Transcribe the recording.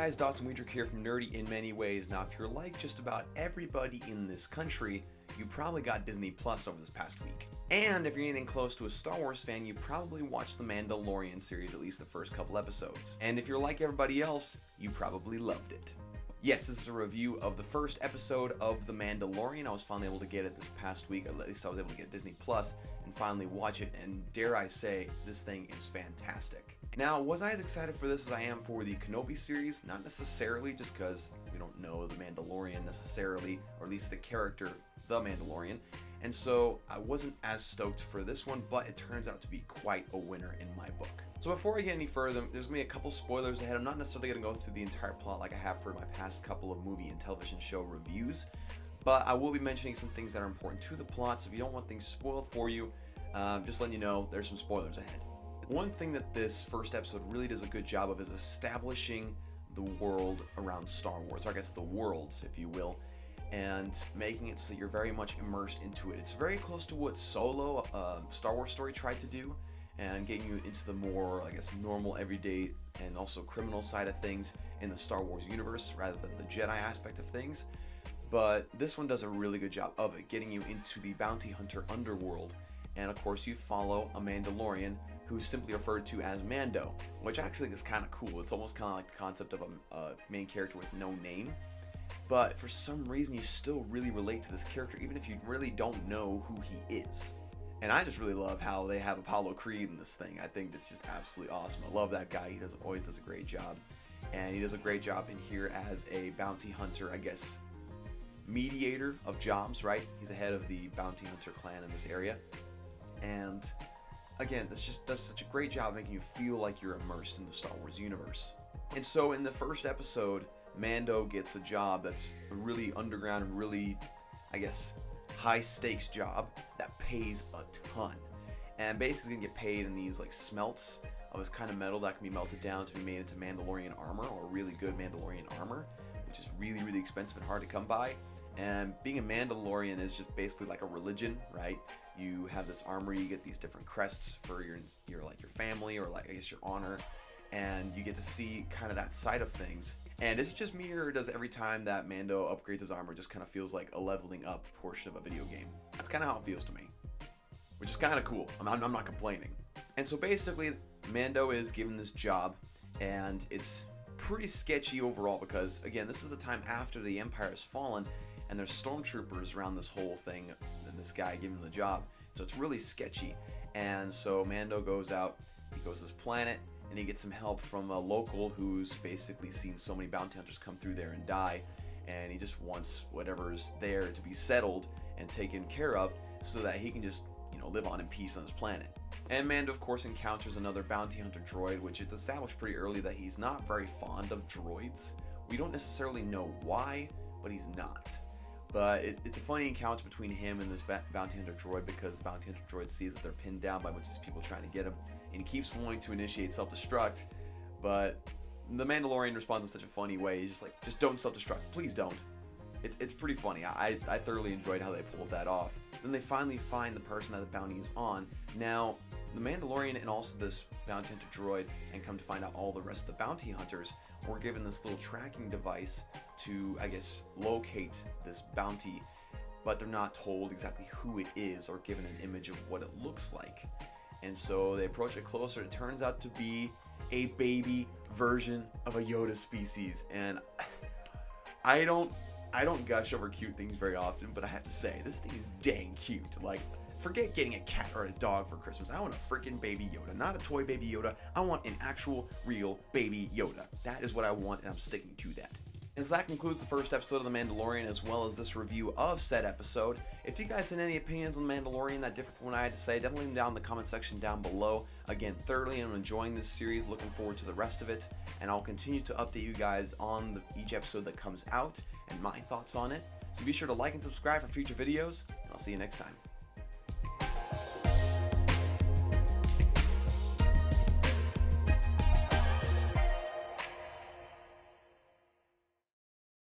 guys, Dawson Weedrick here from Nerdy in Many Ways. Now, if you're like just about everybody in this country, you probably got Disney Plus over this past week. And if you're anything close to a Star Wars fan, you probably watched the Mandalorian series, at least the first couple episodes. And if you're like everybody else, you probably loved it. Yes, this is a review of the first episode of The Mandalorian. I was finally able to get it this past week, at least I was able to get Disney Plus and finally watch it, and dare I say, this thing is fantastic. Now, was I as excited for this as I am for the Kenobi series? Not necessarily, just because we don't know the Mandalorian necessarily, or at least the character, the Mandalorian, and so I wasn't as stoked for this one, but it turns out to be quite a winner in my book. So before I get any further, there's going to be a couple spoilers ahead. I'm not necessarily going to go through the entire plot like I have for my past couple of movie and television show reviews, but I will be mentioning some things that are important to the plot, so if you don't want things spoiled for you, just letting you know there's some spoilers ahead. One thing that this first episode really does a good job of is establishing the world around Star Wars, or I guess the worlds, if you will, and making it so that you're very much immersed into it. It's very close to what Solo, Star Wars story, tried to do, and getting you into the more, I guess, normal, everyday, and also criminal side of things in the Star Wars universe, rather than the Jedi aspect of things. But this one does a really good job of it, getting you into the bounty hunter underworld. And of course you follow a Mandalorian who's simply referred to as Mando, which I actually think is kind of cool. It's almost kind of like the concept of a main character with no name. But for some reason you still really relate to this character, even if you really don't know who he is. And I just really love how they have Apollo Creed in this thing. I think that's just absolutely awesome. I love that guy. He always does a great job. And he does a great job in here as a bounty hunter, I guess, mediator of jobs, right? He's the head of the bounty hunter clan in this area. And again, this just does such a great job making you feel like you're immersed in the Star Wars universe. And so in the first episode, Mando gets a job that's a really underground, really, I guess, high stakes job that pays a ton. And basically gonna get paid in these like smelts of this kind of metal that can be melted down to be made into Mandalorian armor, or really good Mandalorian armor, which is really, really expensive and hard to come by. And being a Mandalorian is just basically like a religion, right? You have this armor, you get these different crests for your like your family, or like I guess your honor, and you get to see kind of that side of things. And is it just me, or does every time that Mando upgrades his armor just kind of feels like a leveling up portion of a video game? That's kind of how it feels to me, which is kind of cool. I'm not complaining. And so basically, Mando is given this job, and it's pretty sketchy overall because, again, this is the time after the Empire has fallen, and there's stormtroopers around this whole thing, and this guy giving him the job. So it's really sketchy. And so Mando goes out, he goes to this planet, and he gets some help from a local who's basically seen so many bounty hunters come through there and die, and he just wants whatever's there to be settled and taken care of so that he can just, live on in peace on this planet. And Mando, of course, encounters another bounty hunter droid, which it's established pretty early that he's not very fond of droids. We don't necessarily know why, but he's not. But it's a funny encounter between him and this bounty hunter droid, because the bounty hunter droid sees that they're pinned down by a bunch of people trying to get him, and he keeps wanting to initiate self-destruct, but the Mandalorian responds in such a funny way. He's just like, just don't self-destruct, please don't. It's pretty funny. I thoroughly enjoyed how they pulled that off. Then they finally find the person that the bounty is on. Now, the Mandalorian and also this bounty hunter droid, and come to find out all the rest of the bounty hunters, were given this little tracking device to, I guess, locate this bounty, but they're not told exactly who it is or given an image of what it looks like. And so they approach it closer. It turns out to be a baby version of a Yoda species, and I don't gush over cute things very often, but I have to say, this thing is dang cute. Like, forget getting a cat or a dog for Christmas. I want a freaking baby Yoda, not a toy baby Yoda. I want an actual, real baby Yoda. That is what I want, and I'm sticking to that. And so that concludes the first episode of The Mandalorian, as well as this review of said episode. If you guys had any opinions on The Mandalorian that differ from what I had to say, definitely leave them down in the comment section down below. Again, thoroughly I'm enjoying this series, looking forward to the rest of it, and I'll continue to update you guys on each episode that comes out and my thoughts on it. So be sure to like and subscribe for future videos, and I'll see you next time.